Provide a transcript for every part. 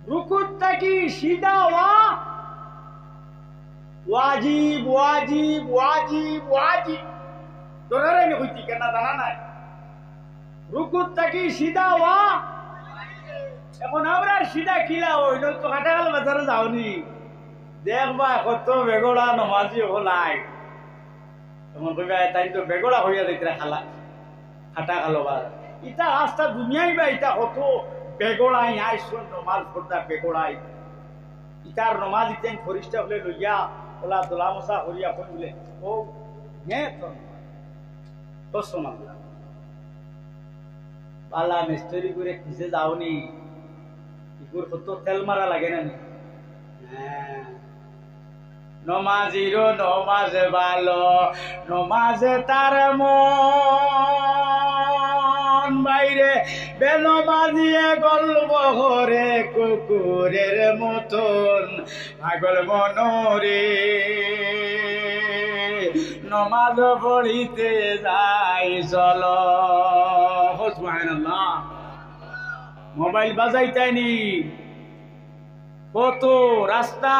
রুকুত থাকি সিধা হওয়া ওয়াজিব ওয়াজিব ওয়াজিব ওয়াজিব তোরারে নি হইতি কেন জানা নাই রুকুত থাকি সিধা হওয়া এখন আমরা সিধা কিলা হইল তো হাঁটাগাল বাজারে যাওনি দেখবা কত বেগড়া নমাজি হলাই তোমার কইবা তাই তো বেগড়া হইয়া যাইতরা খালা হাঁটা খালো বার ইটা রাস্তা দুনিয়াই বা ইটা কত বেগড়াই আইসুন নমাজ পড়তা বেগড়াই ইটার নমাজ ইতেন ফরিস্তা হলে লইয়া ওলা দোলা মশা হরিয়া কই বলে ও নে তো শোনা বালা মিস্ত্রি করে কিসে যাওনি ইগুর কত তেল মারা লাগে না হ্যাঁ নমাজিরো নমাজ ভালো নমাজ তার মন বাইরে বেনমাজিয়ে গল্প করে কুকুরের মতন পাগল মনরে নমাজ পড়িতে যাই চলো সুবহানাল্লাহ মোবাইল বাজাইতাইনি কত রাস্তা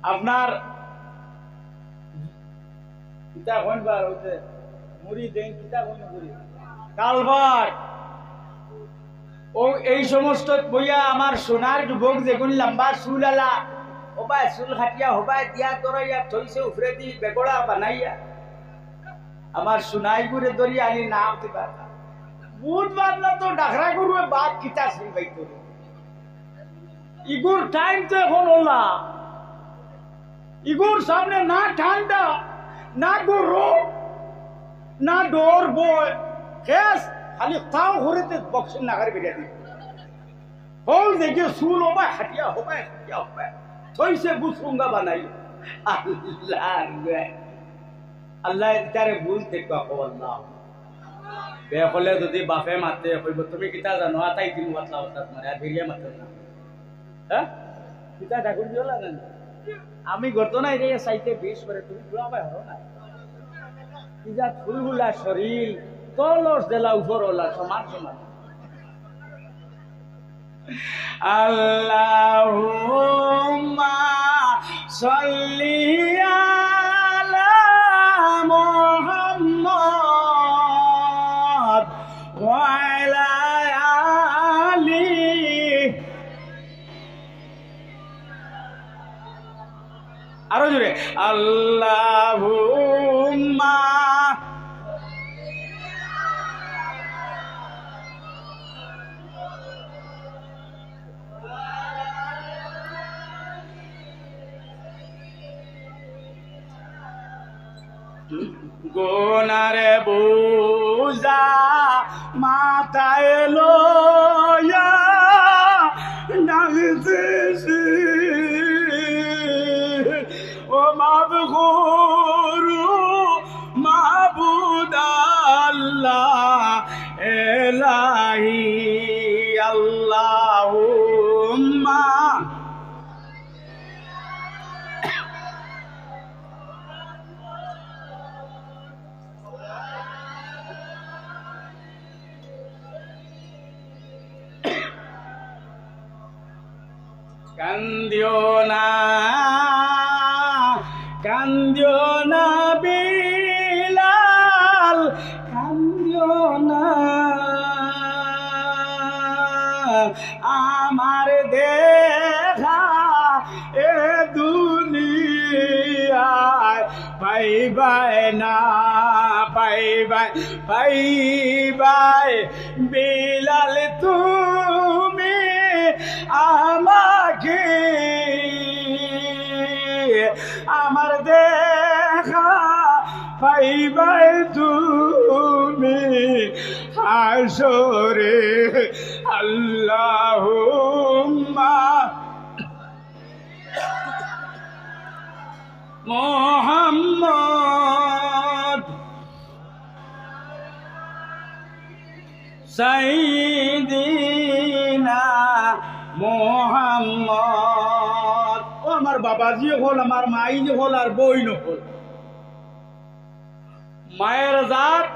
আপনার কিতা কোনবার হইতে মুড়ি দেন কিতা কোন মুড়ি কালবার ও এই সমস্ত বইয়া আমার সোনার যুবক যেগুন লম্বা চুলালা ওবাই চুল খাটিয়া হবাই দিয়া তরাইয়া থইছে উফরে দি বেগড়া বানাইয়া আমার সোনাই গুরে দরি আলি নাম দিবা বুধ বাদলা তো ডাকরা গুরুয়ে বাদ কিতা শুনবাই তো ইগুর টাইম তো এখন ওলা ইগুর সামনে না ঠান্ডা না গরম না ডোর বয় খেস খালি তাও ঘুরেতে বক্সিং না করে বেরিয়ে দিই হল দেখে চুল হবাই হাটিয়া হবাই থইছে বুসুঙ্গা বানাই আল্লাহ আল্লাহ তারে ভুল থেকে আল্লাহ বেহলে যদি বাপে মাতে কইব তুমি কিতা জানো আতাই দিন বাতলা বাতলা মারে আর ভিড়িয়া মাতে না হ্যাঁ কিতা ঠাকুর দিলা না আমি ঘটনা এটা চাইতে বেশ করে তুমি পুরা পাই হরো না কিজা ফুলগুলা শরীর তলস দেলা উপর ওলা সমান সমান আল্লাহুম্মা সাল্লি আলা মুহাম্মদ ওয়া আলা আলি আরো জোরে আল্লাহুম্মা গোনারে বুঝা মাথায় লয়া নাগতেছি ও মাবগুরু মাবুদ আল্লাহ এলাহি আল্লাহুম্মা কান্দিও না বিলাল কান্দিও না আমার দেখা এ দুনিয়ায় পাইবাই না পাইবাই বিলাল তুমি আমাকে আমার দেখা পাইবাই তুমি হাসরে আল্লাহুম্মা মুহাম্মদ সাইয়্যিদিনা মুহাম্মদ ও আমার বাবাজি হল আমার মাই হল আর বইন হল মায়ের জাত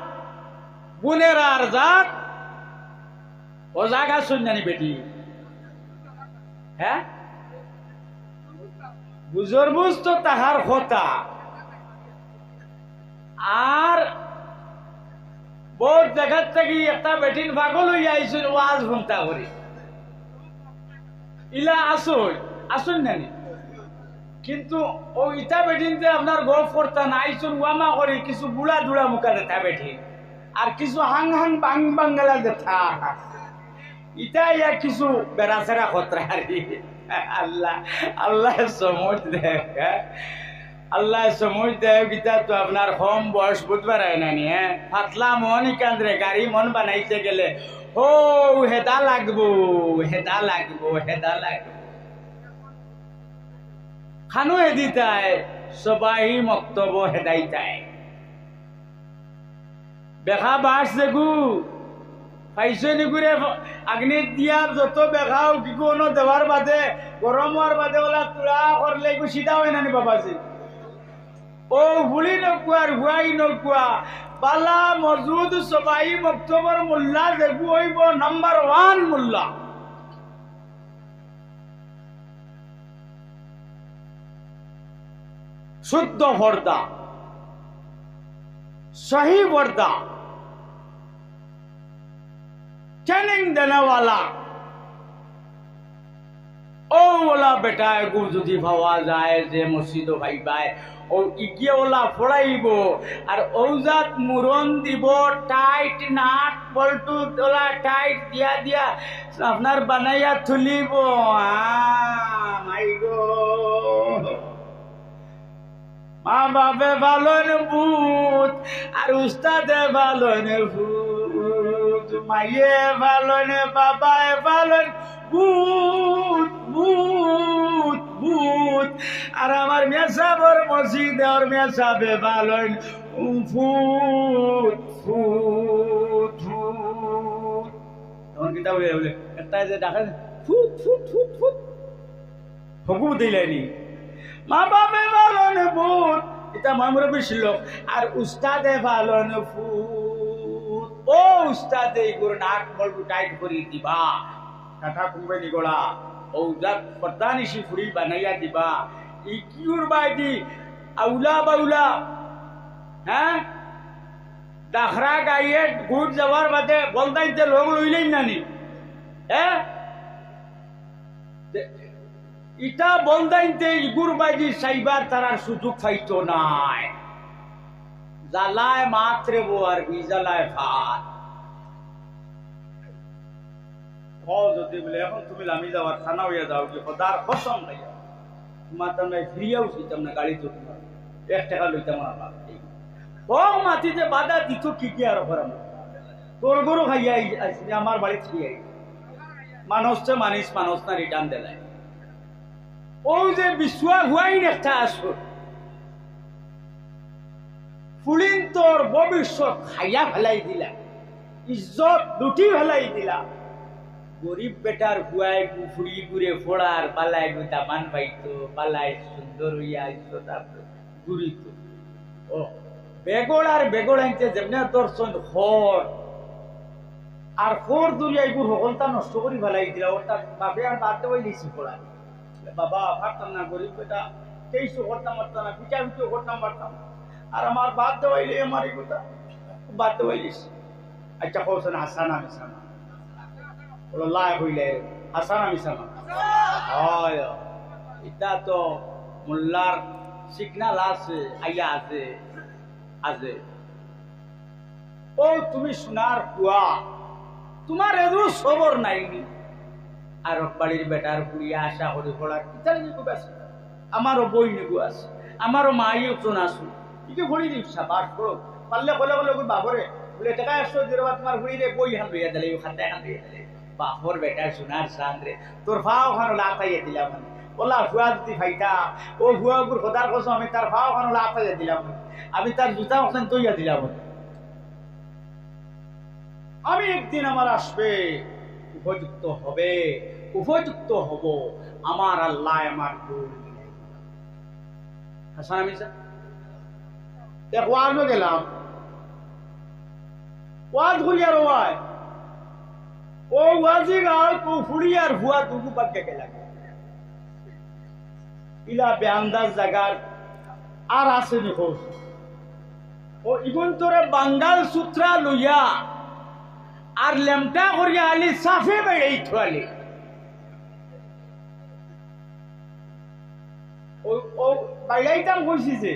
বোনের আর জাত ও জায়গা শুনজানি বেটি হ্যাঁ বুঝর বুঝ তো তাহার কথা আর বহুত জায়গার থেকে একটা বেটিন পাগল হইয়া আইসুন ওয়াজ ঘন্টা করে ইলা আসুন আসুন নানি কিন্তু ও ইটা বেটিনতে আপনার গল্প করতা না আইসুন ওয়ামা করে কিছু বুড়া দুড়া মুখা দেখা বেঠিন আর কিছু হাং হাং বাং বাঙ্গালা দেখা ইটা ইয়া কিছু বেড়াচেরা খতরা আল্লাহ আল্লাহ সমঝ দেখ আল্লাহ সমঝ দেয় গীতা তো আপনার কম বয়স বুঝবার হয় না হ্যাঁ পাতলা মন কান্দ্রে গাড়ি মন বানাইতে গেলে ও হেদা লাগবো হেদা লাগবো হেদা লাগবো খানো হেদিতায় সবাই মক্তব্য হেদাইতায় বেখা বাস দেখু পাইছে নিগুরে আগ্নি দিয়া যত বেখাও কি কোনো দেওয়ার বাদে গরম হওয়ার বাদে ওলা তুলা করলে সিধা হয় না বাবাজি ও ভুলি নকুয়ার ভুয়াই নকুয়া বালা মজুদ সবাই মক্তবর মোল্লা দেখু হইব নাম্বার 1 মোল্লা শুদ্ধ পর্দা सही वर्दा ट्रेनिंग देने वाला ओ वाला बेटा एगो যদি ভাবা যায় যে মসজিদ ভাই ভাই ও ইকিয়ে ওলা ফড়াইবো আর ঔজাত মুরন দিব টাইট নাট বল্টু ওলা টাইট দিয়া দিয়া আপনার বানাইয়া তুলিব মাই গো মা বাপে ভালোন ভূত আর উস্তাদে ভালোন ভূত মাইয়ে ভালোন বাবায় ভালোন ভূত ভূত ভূত আর আমার মেসাবর মসজিদে আর মেসাবে ভালোন ভূত ভূত ভূত তখন কিতা বলে একটা যে ডাকা ফুট ফুট ফুট ফুট হকু দিলেনি মা বাপে ভালোন ভূত এটা মামুরবি ছিল আর উস্তাদে ভালোন ফুট ও উস্তাদে গুরু নাক বলবু টাইট করি দিবা কাঠা কুম্বে নিগোলা ও জাত পর্দানিশি ফুড়ি বানাইয়া দিবা ই কিউর বাইদি আউলা বাউলা হ্যাঁ দাখরা গাইয়ে গুড় যাওয়ার বাদে বলদাইতে লোক লইলেই নানি হ্যাঁ ইটা বলদাইতে ইগুর বাইজি সাইবার তারার সুযোগ পাইতো নাই জ্বালায় মাত্রে বো আর বি জ্বালায় ভাত যদি বলে এখন তুমি লামি যাওয়ার থানা হইয়া যাও কি খোদার কসম ভাইয়া তোমার তামনে ফিরিয়াও ছিলাম না গাড়ি তো তোমার 1 টাকা লইতাম না ও মাটিতে বাধা দিত কি কি আর ভরাম তোর গরু খাইয়া আসলে আমার বাড়ি খেয়ে মানুষ তো মানিস মানুষ না রিটার্ন দেয় ও যে বিশ্বাস হুয়াই একটা আসো ফুলিন তোর ভবিষ্যৎ খাইয়া ফেলাই দিলা ইজ্জত লুটি ফেলাই দিলা গরিব বেটার হুয়াই ফুড়ি ঘুরে ফোড়ার পালায় দামান পাইতো পালায় সুন্দর হইয়া ইজ্জত ঘুরিত ও বেগড় আর বেগড় আনতে যেমনি দর্শন খর আর খর দুরিয়া এগুলো সকলটা নষ্ট করি ফেলাই দিলা ওটা বাপে আর বাদ দেওয়াই দিয়েছি ফোড়া বাবা পারতাম না গরিব বেটা তেইশও করতাম পারতাম না পিঠা পিঠিও করতাম পারতাম আর আমার বাদ দেওয়াইলে আমার এগুলো বাদ দেওয়াইলিস আচ্ছা কৌশন হাসানা মিসানা বলো লাই হইলে হাসানা মিসানা হয় এটা তো মোল্লার সিগনাল আছে আইয়া আছে আছে ও তুমি সোনার কুয়া তোমার এদু খবর নাইনি আর বাড়ির বেটার বুড়িয়া আশা হরি ফলার কিতার নিগু আছে আমারও বই নিগু আছে আমারও মাইও চোন আসু কি ভরি দিস বাস করো পারলে কলে কলে বাবরে বলে টাকা 100 দিরবা তোমার বুড়ি রে বই হান লইয়া দিলে খাতে হান লইয়া দিলে বাপর বেটা সোনার চাঁদ রে তোর ফাও খানো লাফাইয়া দিলাম ওলা হুয়া যদি ফাইটা ও হুয়া গুর খোদার কসম আমি তার ফাও খানো লাফাইয়া দিলাম আমি তার জুতা ওখান তৈয়া দিলাম আমি একদিন আমার আসবে উপযুক্ত হবে উপযুক্ত হব আমার আল্লাহ আমার হাসান আমি এক ওয়াজ গেলাম ওয়াজ ঘুরিয়া রোয়ায় ও ওয়াজি গাল তো ফুড়ি আর হুয়া দুগু পাকে গেলা ইলা বেআন্দাজ জাগার আর আছে নি হোস ও ইগুন তোরে বাঙ্গাল সূত্রা লইয়া আর লেমটা করিয়া আলি সাফে বেড়েই থালি ও বাইরাইতাম কইছি যে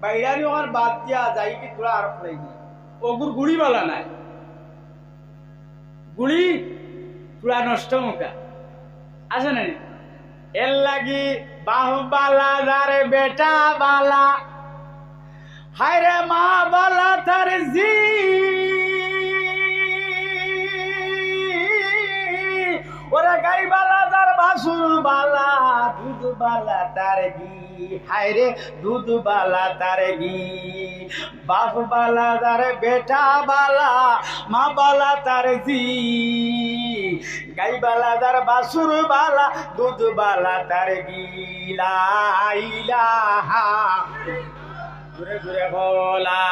বাইরানি ওর বাদ দিয়া যাই কি তোরা আর নাই ওগুর গুড়ি বালা নাই গুড়ি পুরা নষ্ট মুখা আছে না এর লাগি বাহুবালা যারে বেটা বালা হায় রে মা বালা তার জি ওরে গাই বালা তার বাসুর বালা দুধ বালা তার গি হায় রে দুধ বালা তার গি বাপ বালা তার বেটা বালা মা বালা তার জি গাই বালা তার বাসুর বালা দুধ বালা তার গি লা ইলাহা ঘুরে ঘুরে বলা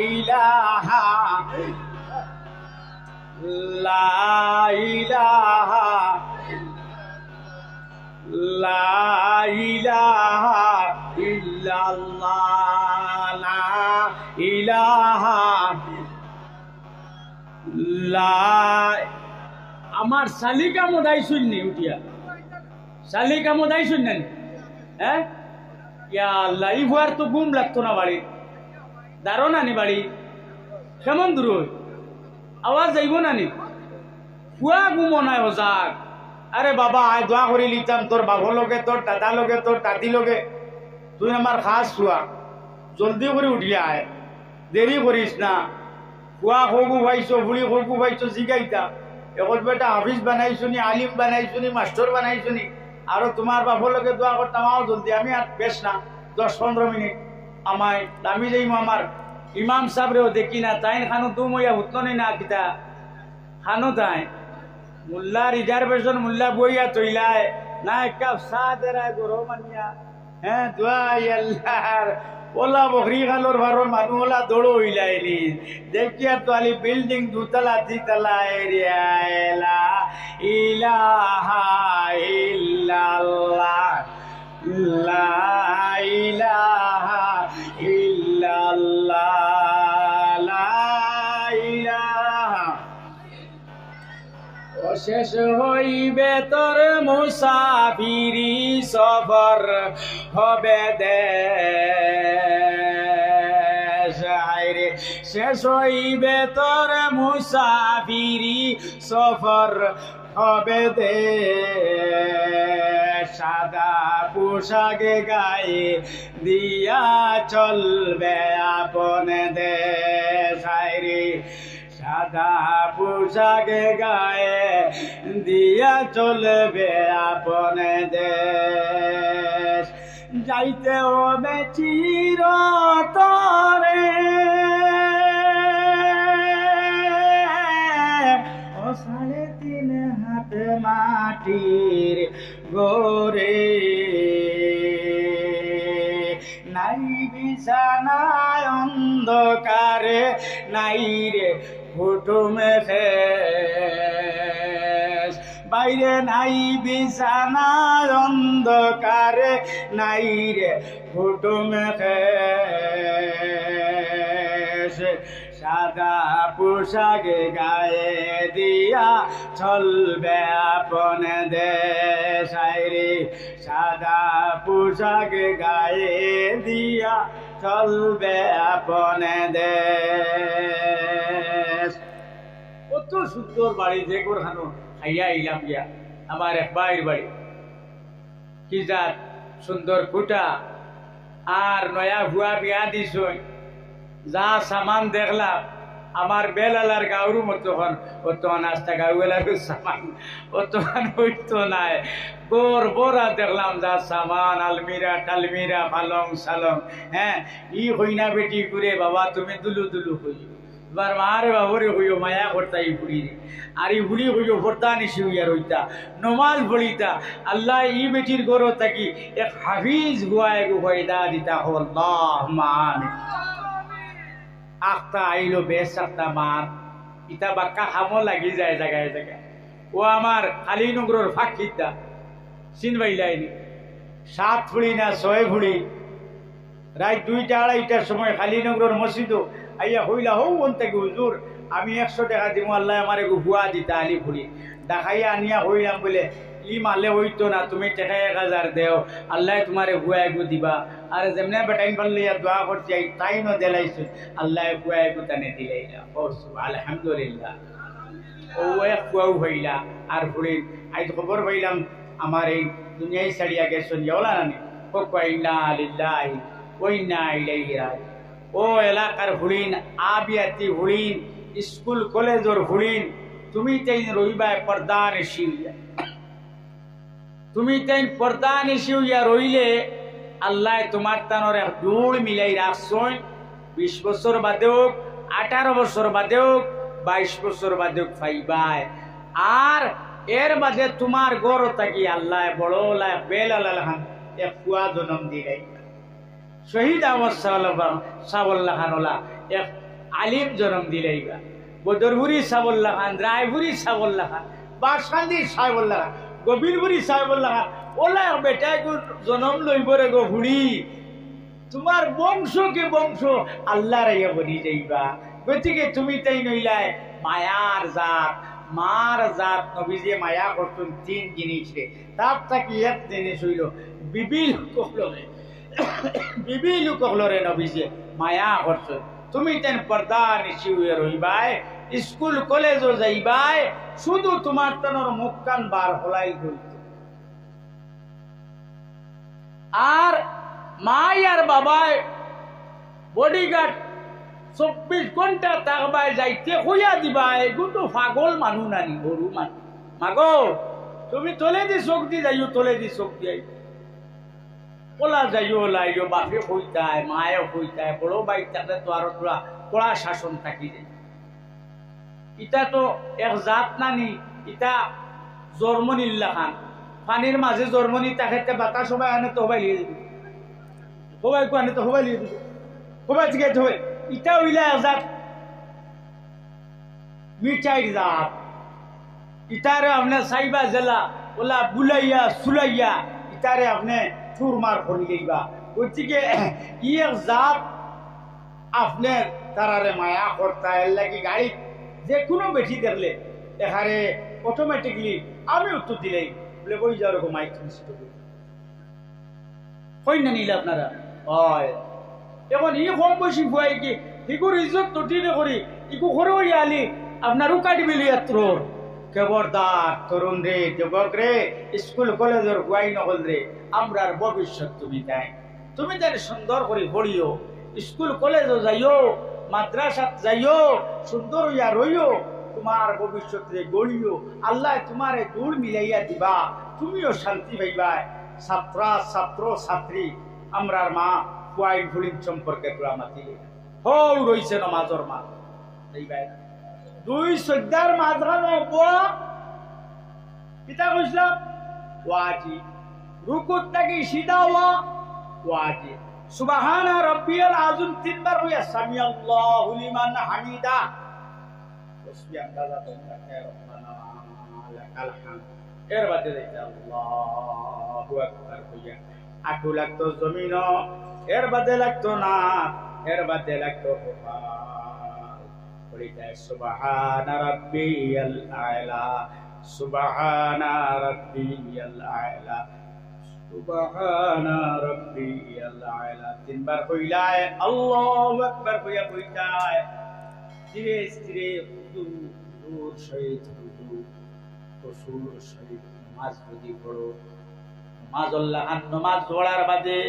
ইলাহা লা ইলাহা লা ইলাহা ইল্লাল্লাহ লা ইলাহা লা আমার শালিকা মোদাই শুননি উঠিয়া শালিকা মোদাই শুনলেন হ্যাঁ ইয়া আল্লাহ এই ভুয়ার তো ঘুম লাগতো না বাড়ি দাঁড়ো না নি বাড়ি কেমন দূর আওয়াজ যাইব না নি ফুয়া ঘুমো নাই ওজাক আরে বাবা আয় দোয়া করি লিতাম তোর বাবর লগে তোর দাদা লগে তোর দাদি লগে তুই আমার খাস ফুয়া জলদি করে উঠিয়া আয় দেরি করিস না ফুয়া হগু ভাইছো বুড়ি হগু ভাইছো জিগাইতা এখন বেটা হাফিজ বানাইছো নি আলিম বানাইছো নি মাস্টার বানাইছো নি আরো তোমার বাবর লগে দোয়া করতাম আও জলদি আমি আর বেশ না 10-15 মিনিট আমায় আমি যাইম আমার ইমাম সাহেবরেও দেখি না তাই খানো তুম হইয়া হুতলো না কিতা খানো তাই মুল্লা রিজার্ভেশন মুল্লা বইয়া তৈলায় না এক কাপ চা দেরায় গরো মানিয়া হ্যাঁ দোয়াই আল্লাহর ওলা বকরি খালোর ভারোর মানুষ ওলা দৌড়ো হইলাইলি দেখিয়া তো আলি বিল্ডিং দুতলা তিতলা এরিয়া এলা ইলাহা ইল্লাল্লাহ লা ইলাহা ইল্লাল্লাহ লা ইলাহা শেষ হইবে তোর মুসাফিরি সফর হবে দেশ হায়রে শেষ হইবে তোর মুসাফিরি সফর হবে দেশ সাদা পোশাকে গায়ে দিয়া চলবে আপন দেশ হায়রে সাদা পোশাকে গায়ে দিয়া চলবে আপন দেশ যাইতে হবে চিরতরে ও 3.5 হাত মাটির গোরে নাই বিছানায় অন্ধকারে নাই রে হুটুমে ফেস বাইরে নাই বিছানায় অন্ধকারে নাই রে হুটুমে ফেস সাদা পোশাকে গায়ে দিয়া চলবে আপন দেশ রে সাদা পোশাকে গায়ে দিয়া চলবে আপন দেশ কত সুন্দর বাড়ি যে গোরখানো খাইয়া ইলাম গিয়া আমার এক ভাইয়ের বাড়ি কি যার সুন্দর কুটা আর নয়া ভুয়া বিয়া দিস যা সামান দেখলাম আমার বেলালার গাউরু মতন অতন আস্তা গাউলার সামান অতন হইতো নাই গোর বোরা দেখলাম যা সামান আলমিরা টালমিরা পালং সালং হ্যাঁ ই হইনা বেটি করে বাবা তুমি দুলু দুলু হই এবার মারে বাবরে হইও মায়া করতা ই বুড়ি আর ই বুড়ি হইও ভর্তা নিশি হইয়া রইতা নমাজ পড়িতা আল্লাহ ই বেটির গরো থাকি এক হাফিজ হুয়ায় গো হইদা দিতা আল্লাহুম্মা আমিন আখতা আইলো বেশ আখতা মার ইটা বাক্কা খামো লাগি যায় জায়গায় জায়গায়। ও আমার আলীনগরের ফাঁকিটা চিন পাইলাইনি 7 ফুড়ি না 6 ফুড়ি রাত 2টা 2:30টার সময় আলীনগরের মসজিদও আইয়া হইলা হৌ থেকে হুজুর আমি 100 টাকা দিব আল্লাহ আমার হুয়া দিতা আলি ফুড়ি দেখাইয়া আনিয়া হইলাম বলে ই মালে হইতো না তুমি টাকা 1000 দেও আল্লাহ তোমারে হুয়া এগু দিবা আর যেমনে বেটাইন পারলে দোয়া করছি তাই ন দেলাইছো আল্লাহ হুয়া এগু তানে দিলাই না আলহামদুলিল্লাহ। ও এক হুয়াও হইলা আর ফুড়ি আজ খবর পাইলাম আমার এই দুনিয়ায় ছাড়িয়া গেছেন ইয়লা নানি ইন্না লিল্লাহি ওয়া ইন্না ইলাইহি রাজিউন। ও এলাকার ফুড়িন আবিয়াতি ফুড়িন স্কুল কলেজের ফুড়িন তুমি তাই রইবা পর্দা নিশিয়া তুমি তাই পর্দা নিশিয়া রইলে আল্লাহ তোমার তানোর এক দূর মিলাই রাখছই 20 বছর বাদেও 18 বছর বাদেও 22 বছর বাদেও পাইবাই আর এর বাদে তোমার গড় থাকি আল্লাহ বড় বেলালাহান এক কুয়া জন্ম দিলাই শহীদ আহমদ সাবল্লা খানলা এক আলিম জন্ম দিলাইবা বদরপুরি সাবল্লা খান রায়পুরি সাবল্লা খান বাসকান্দি সাহেবুল্লাহ খান গভীরপুরি সাহেবুল্লাহ খান ওলা বেটায় জন্ম লইবরে গো ভুড়ি তোমার বংশকে বংশ আল্লাহ রাইয়া বনি যাইবা। গতিকে তুমি তাই নইলাই মায়ার জাত মার জাত নবীজে মায়া করতেন 3 জিনিস রে তার থাকি এক জিনিস হইল বিবি লোকলরে নবীজে মায়া করছেন। তুমি তেন পর্দা নিশি হয়ে রইবাই স্কুল কলেজও যাইবাই শুধু তোমার তনর মুখ কান বার হলাই হইত আর মাই আর বাবায় বডিগার্ড 24 ঘন্টা তাকবাই যাইতে হইয়া দিবাই কিন্তু পাগল মানু নানি গরু মানু মাগো তুমি তলে দি চোখ দি যাইও তলে দি চোখ দিয়াই ওলা যাইও লাইও বাপে হইতায় মায়ে হইতায় বড় বাই তাতে তো আরো তোরা কড়া শাসন থাকি যায়। ইটা তো এক জাত নানি ইটা জন্মনিল্লা খান পানির মাঝে জন্মনি তাকে বাতা সবাই আনে তো হবাই লিয়ে দিবি সবাই আনে তো হবাই লিয়ে দিবি সবাই জিগাইতে হবে ইটা হইলা এক জাত মিঠাই জাত ইটারে আপনি সাইবা জেলা ওলা বুলাইয়া সুলাইয়া ইটারে আপনি চুরমার করে লইবা। গতিকে ই এক জাত আপনি তারারে মায়া করতা এর লাগি গাড়ি যে কোনো বেশি দেখলে এখানে অটোমেটিকলি আমি উত্তর দিলেই বলে বই যাওয়ার রকম মাইক কই না নিলে আপনারা হয় এখন ই কম বয়সী ভুয়াই কি ইকুর ইজ্জত তটিনে করি ইকু ঘরে আলি আপনারও কাটিবি লিয়াত্রর খবরদার তরুণ রে যুবক রে স্কুল কলেজের গুয়াই নহল রে আমরার ভবিষ্যৎ তুমি তাই সুন্দর করে পড়িও স্কুল কলেজও যাইও মাদ্রাসাত যাইও সুন্দর হইয়া রইও তোমার ভবিষ্যৎ রে গড়িও আল্লাহ তোমারে দূর মিলাইয়া দিবা তুমিও শান্তি পাইবা। ছাত্র ছাত্রী আমরার মা কুয়াই ভুলিন সম্পর্কে তোরা মাতিলে হৌ রইছে নমাজর মা দেখবাই 2 সদ্যার মাঝখানে পিতা কইছিলাম ওয়াজিব রুকুত থেকে সিধা হওয়া ওয়াজিব সুবহান রাব্বিয়াল আযম 3 বার হইয়া সামি আল্লাহু লিমান হামিদা তসবিহ আন্দাজা তোমরা কে রব্বানা লাকাল হামদ এর বাদে যাইতে আল্লাহু আকবার হইয়া আটু লাগতো জমিন এর বাদে লাগতো না এর বাদে লাগতো সুবহান রাব্বিয়াল আ'লা সুবহান রাব্বিয়াল আ'লা সুবহান রাব্বিয়াল আ'লা 3 বার কইলায় আল্লাহু আকবার কইয়া কইতায় ধীরে ধীরে হুজুর শহীদ হুজুর রসুল শহীদ নামাজ পড়ি পড়ো নামাজ পড়ার বাদে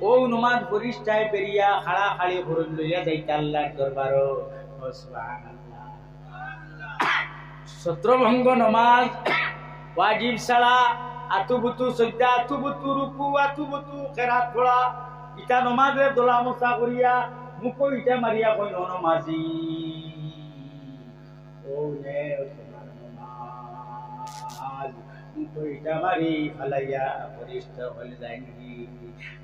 ও নামাজ পরিষ্কার পেরিয়া খাড়া খাড়ি ভরণ লইয়া যাইতে আল্লাহর দরবারও সুবহানাল্লাহ ছত্রভঙ্গ নামাজ ওয়াজিব ছাড়া আতুবুতু সজ্জা আতুবুতু রুকু আতুবুতু কিরাত পড়া ইটা নামাজে দোলা মোছা করিয়া মুখ ইটা মারিয়া কই নমাজি ও নে তোমার নামাজ মুখ ইটা মারি ফালাইয়া পরিষ্কার হয়ে যায়নি।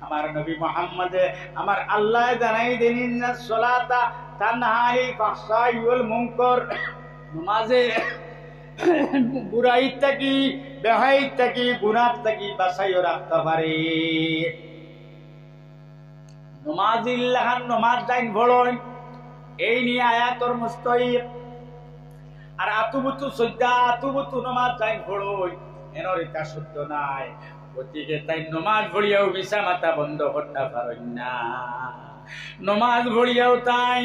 আমার নবী মুহাম্মদ আমার আল্লাহ জানাই দেন ইন্নাস সালাতা তানহা আনিল ফাহশাই ওয়াল মুনকার নমাজে বুড়াইত থাকি বেহাইত থাকি গুনাহ থাকি বাঁচাইও রাখতে পারে। নমাজিল্লাহান নমাজ দাইন ভড়ই এই নিয়ে আয়াতর মুস্তাহিক আর আতুবুতু সজ্জা আতুবুতু নমাজ দাইন ভড়ই এনর এটা সত্য নাই। গতিকে তাই নমাজ ভরিয়াও মিশা মাথা বন্ধ করতে পারেন না। নমাজ ভরিয়াও তাই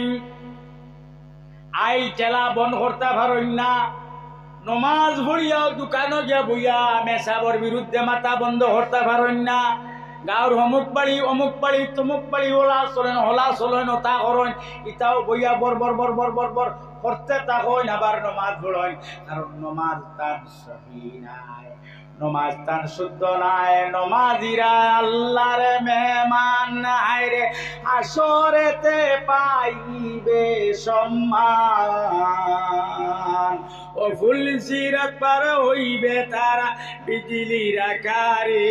আই চেলা বন্ধ করতে পারেন না। নমাজ ভরিয়াও দোকানে গিয়া বইয়া মেসাবর বিরুদ্ধে মাথা বন্ধ করতে পারেন না। গাঁর অমুক বাড়ি তমুক বাড়ি হলা চলেন তা করেন ইটাও বইয়া বর বর বর বর বর বর করতে থাকেন আবার নমাজ পড়েন। কারণ নমাজ তার সহি নাই, নমাজ তার শুদ্ধ নাই। নমাজিরা আল্লাহর মেহমান নাই রে, আসরেতে পাইবে সম্মান। ও ফুল সিরাত পার হইবে তারা বিজলির আকারে,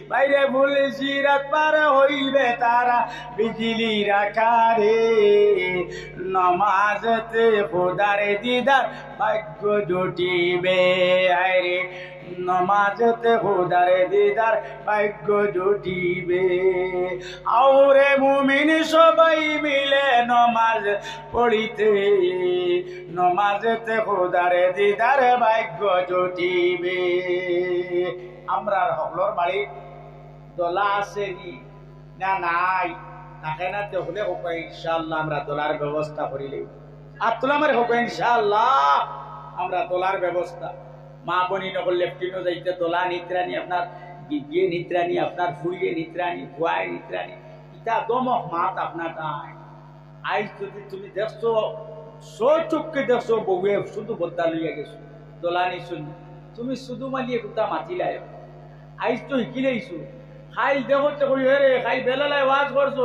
বাইরে ফুল সিরাত পার হইবে তারা বিজলির আকারে। নমাজতে খোদারে দিদার ভাগ্য জুটিবে, আরে নমাজতে খোদারে দিদার ভাগ্য জুটিবে। আওরে মুমিন সবাই মিলে নমাজ পড়িতে, নমাজতে খোদারে দিদার ভাগ্য জুটিবে। আমরা হকলর বাড়ি দোলা আছে না নাই থাকে না হলে হোক ইনশাআল্লাহ আমরা দোলার ব্যবস্থা করিলে আর তোলা আমার হোক ইনশাআল্লাহ আমরা দোলার ব্যবস্থা। মা বনি নগর লেফটিনও যাইতে দোলা নিত্রানি, আপনার গিয়ে নিত্রানি, আপনার ফুইয়ে নিত্রানি, ফুয়ায় নিত্রানি, ইটা দমক মাত আপনার নাই। আইজ যদি তুমি দেখছো চোখকে দেখছো বউয়ে শুধু বদ্দা লইয়া গেছো দোলা নিছুন, তুমি শুধু মালিয়ে কোথা মাতিলাই। আইজ তো শিকিলেইছো খাইল দেখতে কই রে খাই বেলালাই ওয়াজ করছো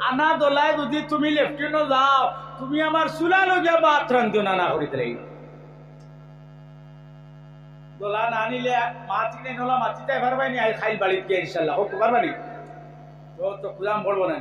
আনা দোলায় যদি তুমি লেফটিনও যাও তুমি আমার চুলা লগিয়া বাত রান্ধনা না করিতে লাগিব। দোলা না নিলে মাতিলে নলা মাতিতে পারবাই নি, খাইল বাড়িতে গিয়ে ইনশাল্লাহ হোক পারবানি তো খুদাম পড়বো না।